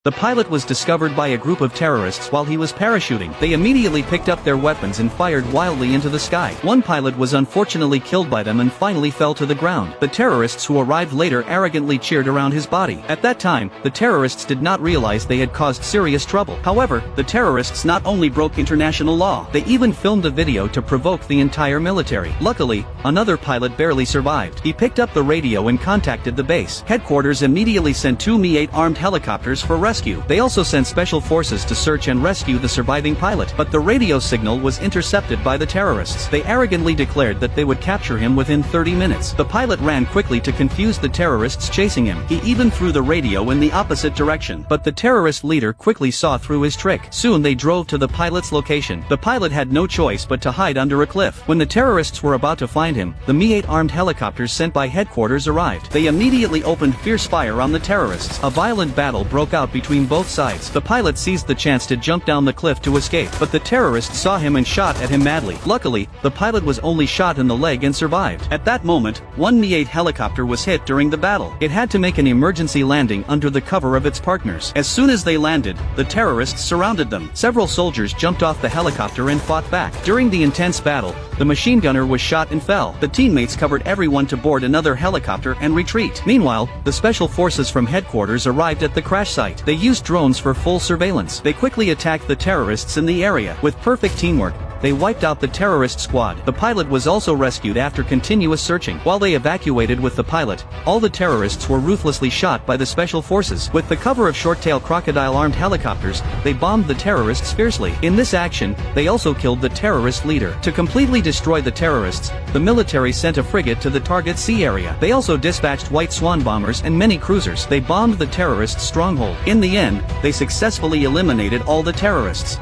The pilot was discovered by a group of terrorists while he was parachuting. They immediately picked up their weapons and fired wildly into the sky. One pilot was unfortunately killed by them and finally fell to the ground. The terrorists who arrived later arrogantly cheered around his body. At that time, the terrorists did not realize they had caused serious trouble. However, the terrorists not only broke international law, they even filmed a video to provoke the entire military. Luckily, another pilot barely survived. He picked up the radio and contacted the base. Headquarters immediately sent two Mi-8 armed helicopters for rescue. They also sent special forces to search and rescue the surviving pilot, but the radio signal was intercepted by the terrorists. They arrogantly declared that they would capture him within 30 minutes. The pilot ran quickly to confuse the terrorists chasing him. He even threw the radio in the opposite direction, but the terrorist leader quickly saw through his trick. Soon they drove to the pilot's location. The pilot had no choice but to hide under a cliff. When the terrorists were about to find him, the Mi-8 armed helicopters sent by headquarters arrived. They immediately opened fierce fire on the terrorists. A violent battle broke out between both sides. The pilot seized the chance to jump down the cliff to escape, but the terrorists saw him and shot at him madly. Luckily, the pilot was only shot in the leg and survived. At that moment, one Mi-8 helicopter was hit during the battle. It had to make an emergency landing under the cover of its partners. As soon as they landed, the terrorists surrounded them. Several soldiers jumped off the helicopter and fought back. During the intense battle, the machine gunner was shot and fell. The teammates covered everyone to board another helicopter and retreat. Meanwhile, the special forces from headquarters arrived at the crash site. They used drones for full surveillance. They quickly attacked the terrorists in the area. With perfect teamwork, they wiped out the terrorist squad. The pilot was also rescued after continuous searching. While they evacuated with the pilot, all the terrorists were ruthlessly shot by the special forces. With the cover of short-tail crocodile armed helicopters, they bombed the terrorists fiercely. In this action, they also killed the terrorist leader. To completely destroy the terrorists, the military sent a frigate to the target sea area. They also dispatched White Swan bombers and many cruisers. They bombed the terrorists' stronghold. In the end, they successfully eliminated all the terrorists.